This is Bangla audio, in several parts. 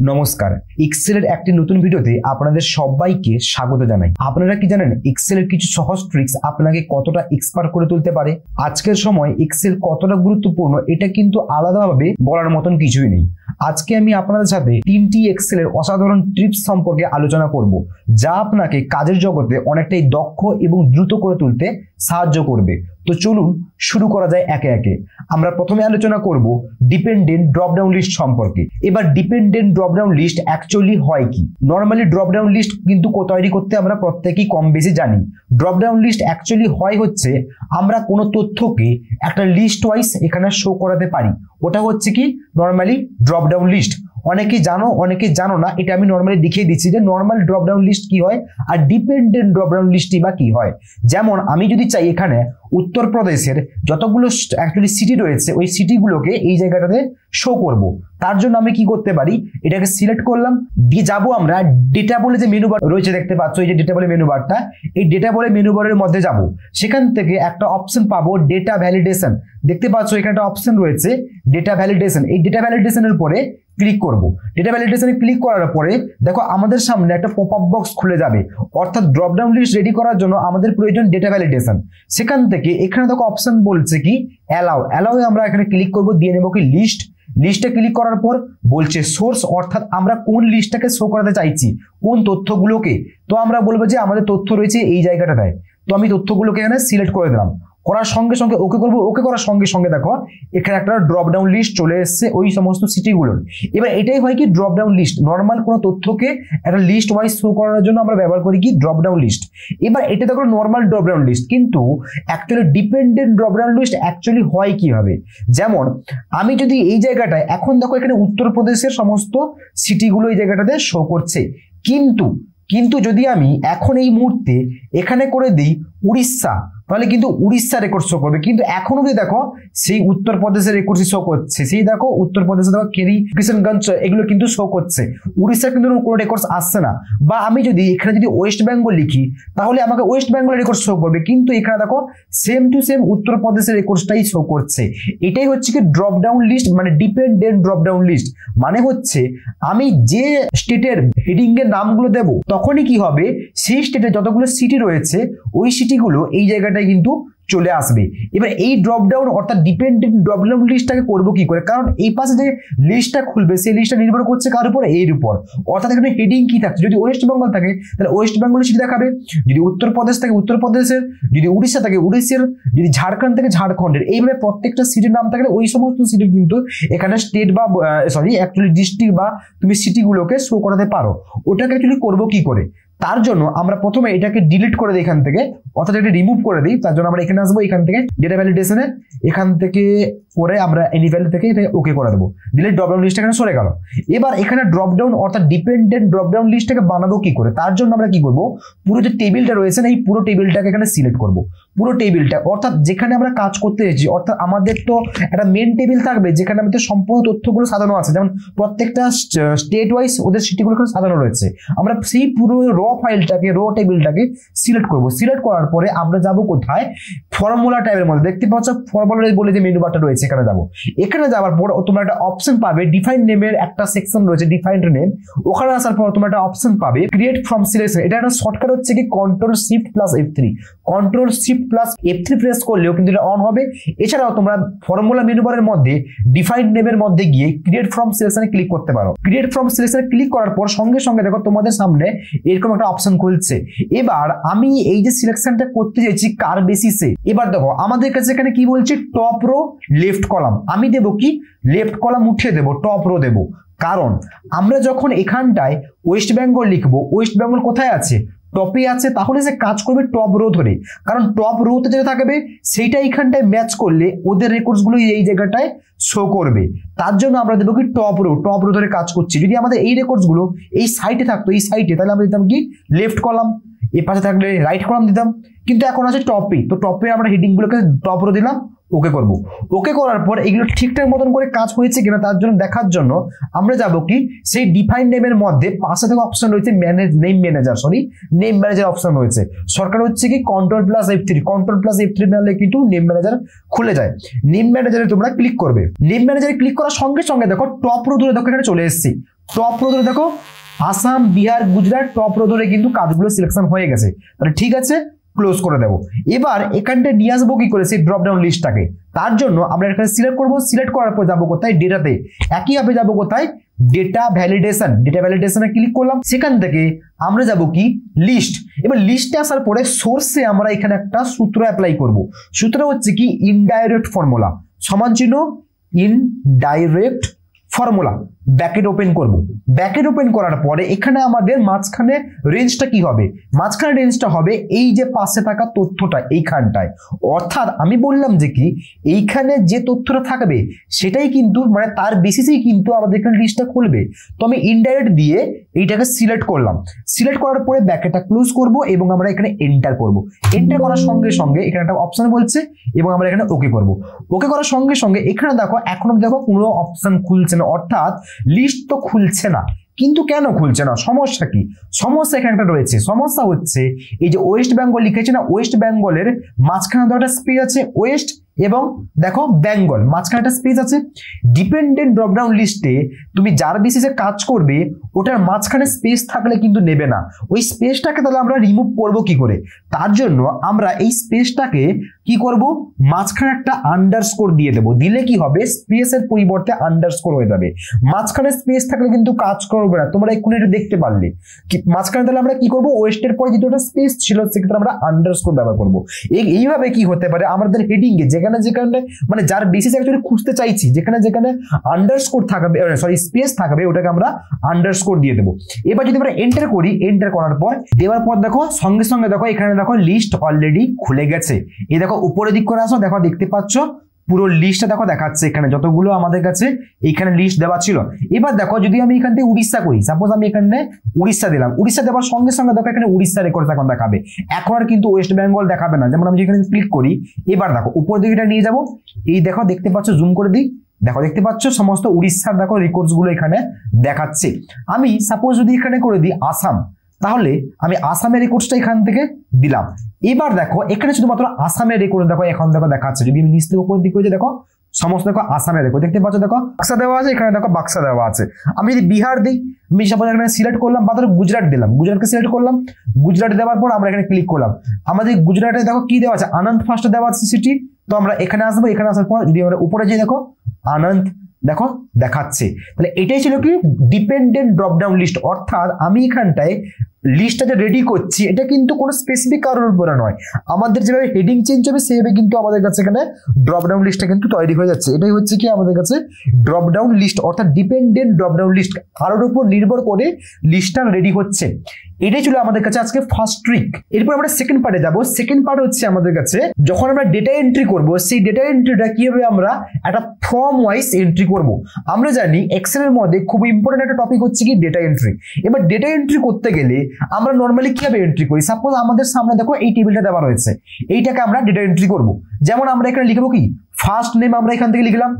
নমস্কার, এক্সেলের একটি নতুন ভিডিওতে আপনাদের সবাইকে স্বাগত জানাই। আপনারা কি জানেন এক্সেলের কিছু সহজ ট্রিক্স আপনাকে কতটা এক্সপার্ট করে তুলতে পারে? আজকের সময় এক্সেল কতটা গুরুত্বপূর্ণ এটা কিন্তু আলাদাভাবে বলার মতন কিছুই নেই। আজকে আমি আপনাদের সাথে 3টি এক্সেলের অসাধারণ টিপস সম্পর্কে আলোচনা করব, যা আপনাকে কাজের জগতে অনেকটাই দক্ষ এবং দ্রুত করে তুলতে সাহায্য করবে। তো চলুন শুরু করা যায় একে একে। আমরা প্রথমে আলোচনা করব ডিপেন্ডেন্ট ড্রপ ডাউন লিস্ট সম্পর্কে। এবার dependent drop down list actually হয় কি? নর্মালি ড্রপ ডাউন লিস্ট কিন্তু তৈরি করতে আমরা প্রত্যেকেই কম বেশি জানি। ড্রপ ডাউন লিস্ট অ্যাকচুয়ালি হয় হচ্ছে আমরা কোনো তথ্যকে একটা লিস্ট ওয়াইজ এখানে শো করাতে পারি। ওটা হচ্ছে কি নর্মালি ড্রপ ডাউন লিস্ট। অনেকেই জানো অনেকেই জানো না, এটা আমি নর্মালি দেখিয়ে দিচ্ছি যে নর্মাল ড্রপ ডাউন লিস্ট কি হয় আর ডিপেন্ডেন্ট ড্রপ ডাউন লিস্টই বা কি হয়। যেমন আমি যদি চাই এখানে উত্তরপ্রদেশের যতগুলো অ্যাকচুয়ালি সিটি রয়েছে ওই সিটিগুলোকে এই জায়গাটাতে শো করব, তার জন্য আমি কি করতে পারি, এটাকে সিলেক্ট করলাম, দিয়ে যাবো আমরা ডেটা বলে যে মেনু বার রয়েছে দেখতে পাচ্ছ, এই যে ডেটা বলে মেনু বারটা, এই ডেটা বলে মেনু বারের মধ্যে যাব। সেখান থেকে একটা অপশন পাবো ডেটা ভ্যালিডেশন। দেখতে পাচ্ছ এখানে একটা অপশন রয়েছে ডেটা ভ্যালিডেশন। এই ডেটা ভ্যালিডেশনের উপরে ক্লিক করব। ডেটা ভ্যালিডেশনে ক্লিক করার পরে দেখো আমাদের সামনে একটা পপ আপ বক্স খুলে যাবে, অর্থাৎ ড্রপ ডাউন লিস্ট রেডি করার জন্য আমাদের প্রয়োজন ডেটা ভ্যালিডেশন। সেখান থেকে এখানে দেখো অপশন বলছে কি অ্যালাউ আমরা এখানে ক্লিক করব, দিয়ে নেব কি লিস্টে ক্লিক করার পর বলছে সোর্স, অর্থাৎ আমরা কোন লিস্টটাকে শো করাতে চাইছি, কোন তথ্যগুলোকে। তো আমরা বলবো যে আমাদের তথ্য রয়েছে এই জায়গাটায়। তো আমি তথ্যগুলোকে এখানে সিলেক্ট করে দিলাম, করার সঙ্গে সঙ্গে ওকে করবো। ওকে করার সঙ্গে সঙ্গে দেখো এখানে একটা ড্রপ ডাউন লিস্ট চলে এসছে ওই সমস্ত সিটিগুলোর। এবার এটাই হয় কি ড্রপ ডাউন লিস্ট। নর্মাল কোনো তথ্যকে একটা লিস্ট ওয়াইজ শো করার জন্য আমরা ব্যবহার করি কি ড্রপ ডাউন লিস্ট। এবার এটা দেখো নর্মাল ড্রপ ডাউন লিস্ট, কিন্তু actually dependent drop down list actually হয় কিভাবে? যেমন আমি যদি এই জায়গাটায় এখন দেখো এখানে উত্তরপ্রদেশের সমস্ত সিটিগুলো এই জায়গাটাতে শো করছে, কিন্তু যদি আমি এখন এই মুহূর্তে এখানে করে দিই উড়িষ্যা, তাহলে কিন্তু উড়িষ্যা রেকর্ড শো করবে। কিন্তু এখন অবধি দেখো সেই উত্তরপ্রদেশের রেকর্ডই শো করছে, সেই দেখো উত্তরপ্রদেশে দেখো কেরি কিষানগঞ্জ এগুলো কিন্তু শো করছে, উড়িষ্যার কিন্তু কোনো রেকর্ডস আসছে না। বা আমি যদি এখানে যদি ওয়েস্ট বেঙ্গল লিখি তাহলে আমাকে ওয়েস্ট বেঙ্গলের রেকর্ড শো করবে, কিন্তু এখানে দেখো সেম টু সেম উত্তরপ্রদেশের রেকর্ডসটাই শো করছে। এটাই হচ্ছে কি ড্রপ ডাউন লিস্ট, মানে ডিপেন্ডেন্ট ড্রপ ডাউন লিস্ট। মানে হচ্ছে আমি যে স্টেটের হেডিং এর নামগুলো দেব তখনই কি হবে, সেই স্টেটে যতগুলো সিটি রয়েছে ওই সিটিগুলো এই জায়গাটায় কিন্তু চলে আসবে। এবার এই ড্রপ ডাউন অর্থাৎ ডিপেন্ডেন্ট ড্রপ ডাউন লিস্টটাকে করবো কি করে? কারণ এই পাশে যে লিস্টটা খুলবে সেই লিস্টটা নির্ভর করছে কার উপর? এর উপর। অর্থাৎ এখানে হেডিং কি থাকছে, যদি ওয়েস্ট বেঙ্গল থাকে তাহলে ওয়েস্ট বেঙ্গলের সিটি দেখাবে, যদি উত্তরপ্রদেশ থাকে উত্তরপ্রদেশের, যদি উড়িষ্যা থাকে উড়িষ্যার, যদি ঝাড়খণ্ড থাকে ঝাড়খণ্ডের। এইভাবে প্রত্যেকটা সিটির নাম থাকলে ওই সমস্ত সিটি কিন্তু এখানে স্টেট বা অ্যাকচুয়ালি ডিস্ট্রিক্ট বা তুমি সিটিগুলোকে শো করাতে পারো। ওটাকে অ্যাকচুয়ালি করবো কি করে? তার জন্য আমরা প্রথমে এটাকে ডিলিট করে দিই এখান থেকে, অর্থাৎ এটা রিমুভ করে দিই। তার জন্য আমরা এখানে আসবো, এখান থেকে ডেটা ভ্যালিডেশনে এখান থেকে করে আমরা এনি ভ্যালু থেকে এটা ওকে করে দেবো, দিলে ড্রপ ডাউন লিস্ট এখানে সরে গেল। এবার এখানে ড্রপ ডাউন অর্থাৎ ডিপেন্ডেন্ট ড্রপ ডাউন লিস্টটাকে বানাবো কি করে? তার জন্য আমরা কি করবো, পুরো যে টেবিলটা রয়েছে না এই পুরো টেবিলটাকে এখানে সিলেক্ট করব। পুরো টেবিলটা অর্থাৎ যেখানে আমরা কাজ করতে এসেছি, অর্থাৎ আমাদের তো একটা মেন টেবিল থাকবে যেখানে আমাদের সম্পূর্ণ তথ্যগুলো সাজানো আছে, যেমন প্রত্যেকটা স্টেট ওয়াইজ ওদের সিটিগুলো সাজানো রয়েছে। আমরা সেই পুরো র ফাইলটাকে র টেবিলটাকে সিলেক্ট করব। সিলেক্ট করার পরে আমরা যাব কোথায়, ফর্মুলা ট্যাবের মধ্যে। দেখতে পাচ্ছ ফর্মুলা বলে যে মেনু বারটা রয়েছে এখানে যাবো। এখানে যাওয়ার পর তোমরা একটা অপশন পাবে, ডিফাইন্ড নেমের একটা সেকশন রয়েছে ডিফাইন্ড নেম। ওখানে আসার পর তোমরা একটা অপশন পাবে ক্রিয়েট ফ্রম সিলেকশন। এটা একটা শর্টকাট হচ্ছে কি control shift plus F3। Control shift plus F3 press করলেও কিন্তু এটা অন হবে। এছাড়াও তোমরা ফর্মুলা মেনু বারের মধ্যে ডিফাইন্ড নেমের মধ্যে গিয়ে ক্রিয়েট ফ্রম সিলেকশনে ক্লিক করতে পারো। ক্রিয়েট ফ্রম সিলেকশনে ক্লিক করার পর সঙ্গে সঙ্গে দেখো তোমাদের সামনে এরকম একটা অপশন খুলছে। এবার আমি এই যে সিলেকশনটা করতে চাইছি কার বেসিসে, এবার দেখো আমাদের কাছে এখানে কি বলছে টপ রো লেফট কলাম। আমি দেবো কি লেফট কলাম উঠিয়ে দেবো, টপ রো দেবো। কারণ আমরা যখন এখানটায় ওয়েস্ট বেঙ্গল লিখবো, ওয়েস্ট বেঙ্গল কোথায় আছে? টপে আছে, তাহলে সে কাজ করবে টপ রো ধরে। কারণ টপ রোতে যেটা থাকবে সেইটা এইখানটায় ম্যাচ করলে ওদের রেকর্ডস গুলো এই জায়গাটায় শো করবে। তার জন্য আমরা দেবো কি টপ রো ধরে কাজ করছি। যদি আমাদের এই রেকর্ডস গুলো এই সাইডে থাকতো, এই সাইডে, তাহলে আমরা দিতাম কি লেফট কলাম, এই পাশে থাকলে রাইট কলাম দিতাম। কিন্তু এখন আছে টপে, তো টপে আমরা হেডিং গুলোকে টপ রো দিলাম, ওকে করব। ওকে করার পর এগুলো ঠিকঠাক মতন করে কাজ হয়েছে কিনা তার জন্য দেখার জন্য আমরা যাব কি সেই ডিফাইন নেমের মধ্যে পাশে থেকে অপশন রয়েছে নেম ম্যানেজার অপশন রয়েছে। সরকার হচ্ছে কি কন্ট্রোল প্লাস F3 মারলে কিন্তু নেম ম্যানেজার খুলে যায়। নেম ম্যানেজারে তোমরা ক্লিক করবে। নেম ম্যানেজারে ক্লিক করার সঙ্গে সঙ্গে দেখো টপ রো ধরে দেখো এখানে চলে এসেছি। টপ রো ধরে দেখো আসাম, বিহার, গুজরাট টপ রো ধরে কিন্তু কাজগুলো সিলেকশন হয়ে গেছে। তাহলে ঠিক আছে, ক্লোজ করে দেবো। এবার এখানটা নিয়ে আসবো কি করে সেই ড্রপ ডাউন লিস্টটাকে। তার জন্য আমরা এখানে সিলেক্ট করবো, সিলেক্ট করার পর যাবো কোথায়, ডেটাতে। একইভাবে যাবো কোথায়, ডেটা ভ্যালিডেশন। ডেটা ভ্যালিডেশনে ক্লিক করলাম, সেখান থেকে আমরা যাব কি লিস্ট। এবার লিস্টে আসার পরে সোর্সে আমরা এখানে একটা সূত্র অ্যাপ্লাই করব। সূত্র হচ্ছে কি ইনডাইরেক্ট ফর্মুলা সমান চিহ্ন ইনডাইরেক্ট ফর্মুলা, ব্র্যাকেট ওপেন করব। ব্র্যাকেট ওপেন করার পরে এখানে আমাদের মাঝখানে রেঞ্জটা কি হবে, মাঝখানে রেঞ্জটা হবে এই যে পাশে থাকা তথ্যটা এইখানটায়। অর্থাৎ আমি বললাম যে কি এইখানে যে তথ্যটা থাকবে সেটাই কিন্তু মানে তার বেসিসেই কিন্তু আমাদের এখানে লিস্টটা খুলবে। তো আমি ইনডাইরেক্ট দিয়ে এইটাকে সিলেক্ট করলাম। সিলেক্ট করার পরে ব্র্যাকেটটা ক্লোজ করব এবং আমরা এখানে এন্টার করব। এন্টার করার সঙ্গে সঙ্গে এখানে একটা অপশন বলছে এবং আমরা এখানে ওকে করব। ওকে করার সঙ্গে সঙ্গে এখানে দেখো এখনো দেখো কোনো অপশন খুলছে না, অর্থাৎ লিস্ট তো খুলছে না। কিন্তু কেন খুলছে না, সমস্যা কি? সমস্যা এখানে একটা রয়েছে। সমস্যা হচ্ছে এই যে ওয়েস্ট বেঙ্গল লিখেছে না, ওয়েস্ট বেঙ্গলের মাঝখানে তো একটা স্পেস আছে, ওয়েস্ট এবং দেখো বেঙ্গল মাঝখানে একটা স্পেস আছে। ডিপেন্ডেন্ট ড্রপডাউন লিস্টে তুমি যার বেসিসে কাজ করবে ওটার মাঝখানে স্পেস থাকলে কিন্তু নেবে না। ওই স্পেসটাকে তাহলে আমরা রিমুভ করব কি করে? তার জন্য আমরা এই স্পেসটাকে কি করব, মাঝখানে একটা আন্ডারস্কোর দিয়ে দেবো। দিলে কি হবে, স্পেসের পরিবর্তে আন্ডারস্কোর হয়ে যাবে। মাঝখানে স্পেস থাকলে কিন্তু কাজ করবে না, তোমরা এক্ষুনি এটা দেখতে পারলে। মাঝখানে তাহলে আমরা কি করব, ওয়েস্টের পরে যেটা স্পেস ছিল সেক্ষেত্রে আমরা আন্ডারস্কোর ব্যবহার করবো। এইভাবে কি হতে পারে, আমাদের হেডিং এ যেখানে যেখানে মানে যার বেসিস অ্যাকচুয়ালি খুঁজতে চাইছি যেখানে যেখানে আন্ডারস্কোর থাকবে, সরি স্পেস থাকবে, ওটাকে আমরা আন্ডারস্কোর দিয়ে দেবো। এবার যদি আমরা এন্টার করি, এন্টার করার পর দেওয়ার পর দেখো সঙ্গে সঙ্গে দেখো এখানে দেখো লিস্ট অলরেডি খুলে গেছে। এই দেখো উপরে দিক করে আসো, দেখো দেখতে পাচ্ছ পুরো লিস্টটা দেখো দেখাচ্ছে এখানে যতগুলো আমাদের কাছে এইখানে লিস্ট দেওয়া ছিল। এবার দেখো যদি আমি এখান থেকে উড়িষ্যা করি, সাপোজ আমি এখানে উড়িষ্যা দিলাম, উড়িষ্যা দেওয়ার সঙ্গে সঙ্গে দেখো এখানে উড়িষ্যা রেকর্ড এখন দেখাবে। এখন আর কিন্তু ওয়েস্ট বেঙ্গল দেখাবে না। যেমন আমি যেখানে ক্লিক করি, এবার দেখো উপর দিকে এটা নিয়ে যাবো, এই দেখো দেখতে পাচ্ছ, জুম করে দিই, দেখো দেখতে পাচ্ছ সমস্ত উড়িষ্যার দেখো রেকর্ডস গুলো এখানে দেখাচ্ছে। আমি সাপোজ যদি এখানে করে দিই আসাম, তাহলে আমি আসামের রেকর্ডসটা এখান থেকে দিলাম। এবার দেখো এখানে শুধুমাত্র আসামের রেকর্ড দেখো এখন দেখো দেখাচ্ছে। যদি আমি নিচ থেকে উপর দিক করে দেখো সমস্ত দেখো আসামের রেকর্ড দেখতে পাচ্ছ, দেখো বাক্সা দেওয়া আছে, এখানে দেখো বাক্সা দেওয়া আছে। আমি যদি বিহার দিই, আমি সাপোজ এখানে সিলেক্ট করলাম, বা ধরো গুজরাট দিলাম, গুজরাটকে সিলেক্ট করলাম, গুজরাট দেওয়ার পর আমরা এখানে ক্লিক করলাম। আমাদের গুজরাটে দেখো কি দেওয়া আছে, আনন্দ ফার্স্ট দেওয়া আছে সিটি। তো আমরা এখানে আসবো, এখানে আসার পর যদি আমরা উপরে যাই দেখো আনন্দ দেখো দেখাচ্ছে। তাহলে এটাই ছিল কি ডিপেন্ডেন্ট ড্রপডাউন লিস্ট। অর্থাৎ আমি এখানটায় লিস্টটা যে রেডি করছি এটা কিন্তু কোনো স্পেসিফিক কারোর উপরে নয়, আমাদের যেভাবে হেডিং চেঞ্জ হবে সেভাবে কিন্তু আমাদের কাছে এখানে ড্রপডাউন লিস্টটা কিন্তু তৈরি হয়ে যাচ্ছে। এটাই হচ্ছে কি আমাদের কাছে ড্রপডাউন লিস্ট, অর্থাৎ ডিপেন্ডেন্ট ড্রপডাউন লিস্ট, কারোর উপর নির্ভর করে লিস্টটা রেডি হচ্ছে। এটাই ছিল আমাদের কাছে আজকে ফার্স্ট ট্রিক। এরপর আমরা সেকেন্ড পার্টে যাবো। সেকেন্ড পার্ট হচ্ছে আমাদের কাছে যখন আমরা ডেটা এন্ট্রি করব, সেই ডেটা এন্ট্রিটা কিভাবে আমরা একটা ফর্ম ওয়াইজ এন্ট্রি করব। আমরা জানি এক্সেল এর মধ্যে খুব ইম্পর্টেন্ট একটা টপিক হচ্ছে কি ডেটা এন্ট্রি। এবার ডেটা এন্ট্রি করতে গেলে আমরা নর্মালি কিভাবে এন্ট্রি করি, সাপোজ আমাদের সামনে দেখো এই টেবিলটা দেওয়া রয়েছে, এইটাকে আমরা ডেটা এন্ট্রি করব। যেমন আমরা এখানে লিখবো কি ফার্স্ট নেম, আমরা এখান থেকে লিখলাম,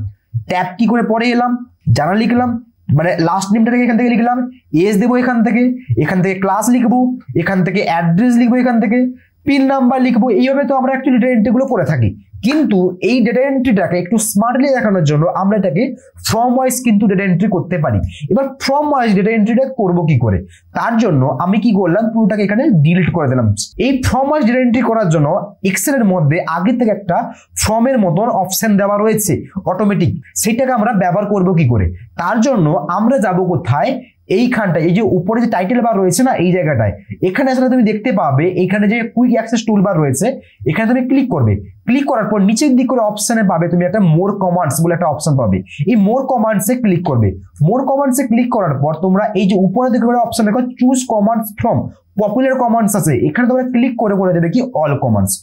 ট্যাব কি করে পরে এলাম, জানা লিখলাম, মানে লাস্ট নেমটা এখান থেকে লিখলাম, এজ দেবো এখান থেকে ক্লাস লিখবো, এখান থেকে অ্যাড্রেস লিখবো, এখান থেকে পিন নাম্বার লিখবো। এইভাবে তো আমরা অ্যাকচুয়ালি ডেটা এন্ট্রি গুলো করে থাকি। কিন্তু এই ডেটা এন্ট্রিটাকে একটু স্মার্টলি দেখানোর জন্য আমরা এটাকে ফর্ম ওয়াইজ কিন্তু ডেটা এন্ট্রি করতে পারি। এবার ফর্ম ওয়াইজ ডেটা এন্ট্রিটা করবো কি করে, তার জন্য আমি কি করলাম, পুরোটাকে এখানে ডিলিট করে দিলাম। এই ফর্ম ওয়াইজ ডেটা এন্ট্রি করার জন্য এক্সেল এর মধ্যে আগে থেকে একটা ফর্মের মতন অপশন দেওয়া রয়েছে অটোমেটিক, সেইটাকে আমরা ব্যবহার করবো কি করে, তার জন্য আমরা যাব কোথায়, এইখানটা এই যে উপরে যে টাইটেল বার রয়েছে না, এই জায়গাটায় এখানে আসলে তুমি দেখতে পাবে এখানে যে কুইক অ্যাক্সেস টুল বার রয়েছে, এখানে তুমি ক্লিক করবে। ক্লিক করার পর নিচের দিক করে অপশনে পাবে তুমি একটা মোর কমান্ডস বলে একটা অপশন পাবে। এই মোর কমান্ডসে ক্লিক করবে। মোর কমান্ডসে ক্লিক করার পর তোমরা এই যে উপরে দিকে অপশন দেখো choose commands from popular commands আছে, এখানে তোমরা ক্লিক করে দেবে কি অল কমান্ডস।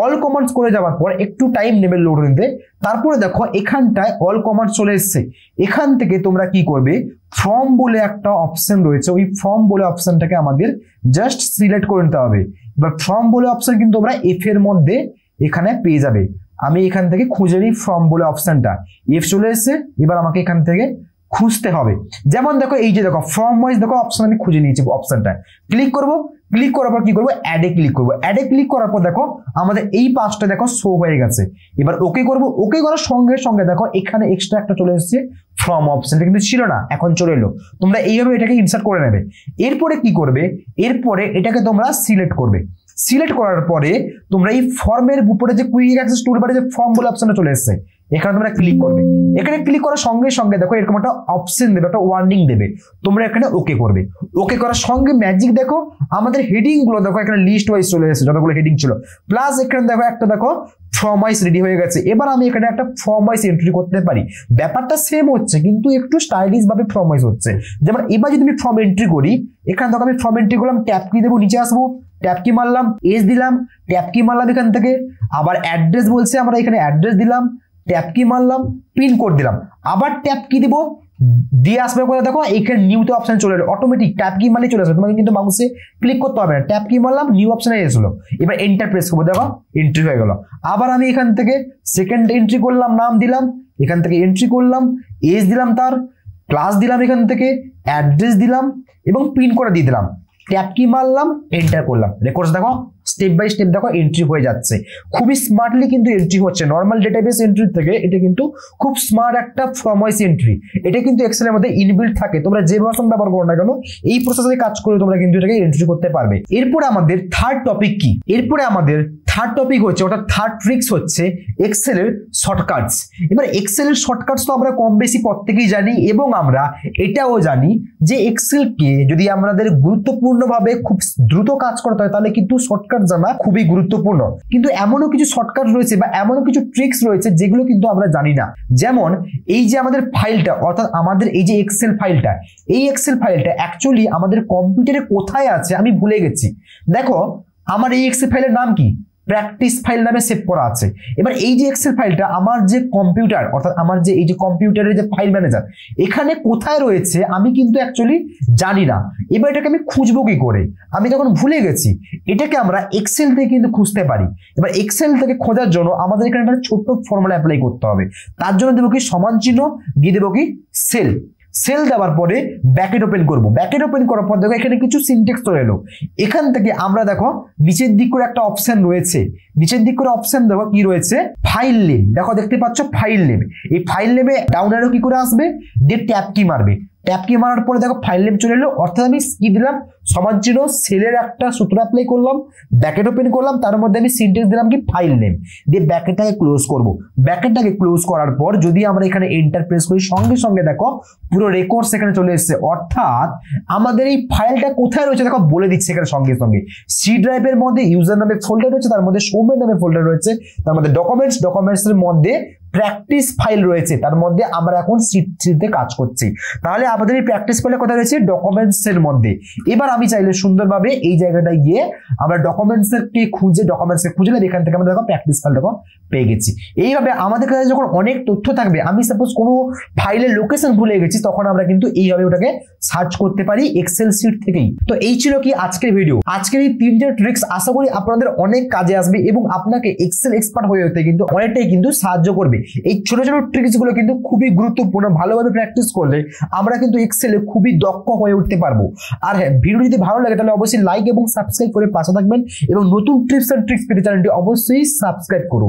অল কমান্ডস করে যাওয়ার পর একটু টাইম নেবে লোড নিতে, তারপরে দেখো এখানটায় অল কমান্ডস চলে এসছে। এখান থেকে তোমরা কি করবে, ফর্ম বলে একটা অপশন রয়েছে, ওই ফর্ম বলে অপশনটাকে আমাদের জাস্ট সিলেক্ট করে নিতে হবে। এবার ফর্ম বলে অপশন কিন্তু তোমরা এফ এর মধ্যে এখানে পেয়ে যাবে। আমি এখান থেকে খুঁজে নিই ফর্ম বলে অপশনটা, এফ চলে এসছে। এবার আমাকে এখান থেকে খুঁজতে হবে। যেমন দেখো এই যে দেখো ফ্রম ওয়াইজ দেখো অপশন আমি খুঁজে নিয়েছি, অপশনটা ক্লিক করব, ক্লিক করার পর কি করবো অ্যাডে ক্লিক করবো, অ্যাডে ক্লিক করার পর দেখো আমাদের এই পাঁচটা দেখো শো হয়ে গেছে। এবার ওকে করব, ওকে করার সঙ্গে সঙ্গে দেখো এখানে এক্সট্রা একটা চলে এসেছে ফ্রম অপশনটা কিন্তু ছিল না, এখন চলে এলো। তোমরা এইভাবে এটাকে ইনসার্ট করে নেবে। এরপরে কি করবে, এরপরে এটাকে তোমরা সিলেক্ট করবে। সিলেক্ট করার পরে তোমরা এই ফর্মের উপরে যে কুইক অ্যাক্সেস টুলবারে যে ফর্ম বলে অপশনটা চলে এসেছে, এখানে তোমরা ক্লিক করবে। এখানে ক্লিক করার সঙ্গে সঙ্গে দেখো এরকম একটা অপশন দেবে, একটা ওয়ার্নিং দেবে, তোমরা এখানে ওকে করবে। ওকে করার সঙ্গে ম্যাজিক দেখো আমাদের হেডিং গুলো দেখো এখানে লিস্ট ওয়াইজ চলে এসেছে, যতগুলো হেডিং ছিল। প্লাস এখানে দেখো একটা দেখো ফর্ম ওয়াইজ রেডি হয়ে গেছে। এবার আমি এখানে একটা ফর্ম ওয়াইজ এন্ট্রি করতে পারি। ব্যাপারটা সেম হচ্ছে কিন্তু একটু স্টাইলিশ ভাবে ফর্ম ওয়াইজ হচ্ছে। যেমন এবার যদি আমি ফর্ম এন্ট্রি করি, এখানে দেখো আমি ফর্ম এন্ট্রি করলাম, ট্যাপ কি দেবো, নিচে আসবো, ট্যাপ কি মারলাম, এজ দিলাম, ট্যাপ কি মারলাম এখান থেকে, আবার অ্যাড্রেস বলছে আমরা এখানে অ্যাড্রেস দিলাম, ট্যাপ কি মারলাম, পিন কোড দিলাম, আবার ট্যাপ কি দিব দিয়ে আসবে করে দেখো এখানে নিউতে অপশন চলে এলো, অটোমেটিক ট্যাপ কি মারলে চলে আসবে, তোমাকে কিন্তু মাউসে ক্লিক করতে হবে না। ট্যাপ কি মারলাম, নিউ অপশনে এসেছিল, এবার এন্টার প্রেস করবো, দেখো এন্ট্রি হয়ে গেল। আবার আমি এখান থেকে সেকেন্ড এন্ট্রি করলাম, নাম দিলাম, এখান থেকে এন্ট্রি করলাম, এজ দিলাম, তার ক্লাস দিলাম, এখান থেকে অ্যাড্রেস দিলাম এবং পিন করে দিয়ে দিলাম, ট্যাপ কি মারলাম, এন্টার করলাম। রেকর্ডস দেখো স্টেপ বাই স্টেপ দেখো এন্ট্রি হয়ে যাচ্ছে, খুবই স্মার্টলি কিন্তু এন্ট্রি হচ্ছে। নর্মাল ডেটাবেস এন্ট্রি থেকে এটা কিন্তু খুব স্মার্ট একটা ফর্ম ওয়াইজ এন্ট্রি। এটা কিন্তু এক্সেলের মধ্যে ইনবিল্ট থাকে, তোমরা যে ভার্সন ব্যবহার করো না কেন এই প্রসেসে কাজ করে তোমরা কিন্তু এটাকে এন্ট্রি করতে পারবে। এরপরে আমাদের থার্ড টপিক কি, এরপরে আমাদের থার্ড টপিক হচ্ছে, ওটা থার্ড ট্রিক্স হচ্ছে এক্সেলের শর্টকাটস। এবার এক্সেলের শর্টকাটস তো আমরা কম বেশি প্রত্যেকেই জানি এবং আমরা এটাও জানি যে এক্সেলকে যদি আমাদের গুরুত্বপূর্ণভাবে খুব দ্রুত কাজ করতে হয় তাহলে কিন্তু শর্টকাট জানা খুবই গুরুত্বপূর্ণ। কিন্তু এমনও কিছু শর্টকাট রয়েছে বা এমনও কিছু ট্রিক্স রয়েছে যেগুলো কিন্তু আমরা জানি না। যেমন এই যে আমাদের ফাইলটা, অর্থাৎ আমাদের এই যে এক্সেল ফাইলটা, এই এক্সেল ফাইলটা অ্যাকচুয়ালি আমাদের কম্পিউটারে কোথায় আছে আমি ভুলে গেছি। দেখো আমার এই এক্সেল ফাইলের নাম কি, প্র্যাকটিস ফাইল নামে সেভ করা আছে। এবার এই যে এক্সেল ফাইলটা আমার যে কম্পিউটার, অর্থাৎ আমার যে এই যে কম্পিউটারের যে ফাইল ম্যানেজার এখানে কোথায় রয়েছে আমি কিন্তু অ্যাকচুয়ালি জানি না। এবার এটাকে আমি খুঁজবো কি করে, আমি তখন ভুলে গেছি। এটাকে আমরা এক্সেল থেকে কিন্তু খুঁজতে পারি। এবার এক্সেল থেকে খোঁজার জন্য আমাদের এখানে একটা ছোট্ট ফর্মুলা অ্যাপ্লাই করতে হবে। তার জন্য দেবো কি সমান চিহ্ন, দিয়ে দেবো কি সেল, সেল দেওয়ার পরে ব্র্যাকেট ওপেন করব। ব্র্যাকেট ওপেন করার পর দেখো এখানে কিছু সিনট্যাক্স চলে এলো। এখান থেকে আমরা দেখো নিচের দিক করে একটা অপশন রয়েছে, নিচের দিক করে অপশন দেখো কি রয়েছে, ফাইল নেম, দেখো দেখতে পাচ্ছ ফাইল নেম। এই ফাইল নেমে ডাউন অ্যারো কি করে আসবে, দিয়ে ট্যাপ কি মারবে, ট্যাপ কি মারার পরে দেখো ফাইল নেম চলে এলো। অর্থাৎ আমি কি দিলাম, সমান চিহ্ন সেলের একটা সূত্র অ্যাপ্লাই করলাম, ব্র্যাকেট ওপেন করলাম, তার মধ্যে আমি সিনট্যাক্স দিলাম কি ফাইল নেম, দিয়ে ব্র্যাকেটটাকে ক্লোজ করব। ব্র্যাকেটটাকে ক্লোজ করার পর যদি আমরা এখানে এন্টার প্রেস করি সঙ্গে সঙ্গে দেখো পুরো রেকর্ডস এখানে চলে এসেছে। অর্থাৎ আমাদের এই ফাইলটা কোথায় রয়েছে দেখো বলে দিচ্ছে এখানে সঙ্গে সঙ্গে। সি ড্রাইভের মধ্যে ইউজার নামে ফোল্ডার রয়েছে, তার মধ্যে সৌমের নামে ফোল্ডার রয়েছে, তার মধ্যে ডকুমেন্টসের মধ্যে প্র্যাকটিস ফাইল রয়েছে, তার মধ্যে আমরা এখন সিটে কাজ করছি। তাহলে আমাদের এই প্র্যাকটিস ফাইলে কোথায় রয়েছে, ডকুমেন্টস এর মধ্যে। এবার আমি চাইলে সুন্দরভাবে এই জায়গাটায় গিয়ে আমরা ডকুমেন্টস কে খুঁজে, ডকুমেন্টস কে খুঁজলে এখান থেকে আমরা দেখো প্র্যাকটিস ফাইল দেখো পেয়ে গেছি। এইভাবে আমাদের কাছে যখন অনেক তথ্য থাকবে, আমি সাপোজ কোনো ফাইলের লোকেশন ভুলে গেছি, তখন আমরা কিন্তু এইভাবে ওটাকে সার্চ করতে পারি এক্সেল শিট থেকেই। তো এই ছিল কি আজকের ভিডিও। আজকের এই তিনটে ট্রিক্স আশা করি আপনাদের অনেক কাজে আসবে এবং আপনাকে এক্সেল এক্সপার্ট হয়ে হতে কিন্তু অনেকটাই কিন্তু সাহায্য করবে। এই ছোট ছোট ট্রিক্স গুলো কিন্তু খুবই গুরুত্বপূর্ণ, ভালোভাবে প্র্যাকটিস করলে আমরা কিন্তু এক্সেলে খুবই দক্ষ হয়ে উঠতে পারবো। আর হ্যাঁ, ভিডিও যদি ভালো লাগে তাহলে অবশ্যই লাইক এবং সাবস্ক্রাইব করে পাশে থাকবেন এবং নতুন টিপস এন্ড ট্রিক্স পেতে চ্যানেলটি অবশ্যই সাবস্ক্রাইব করুন।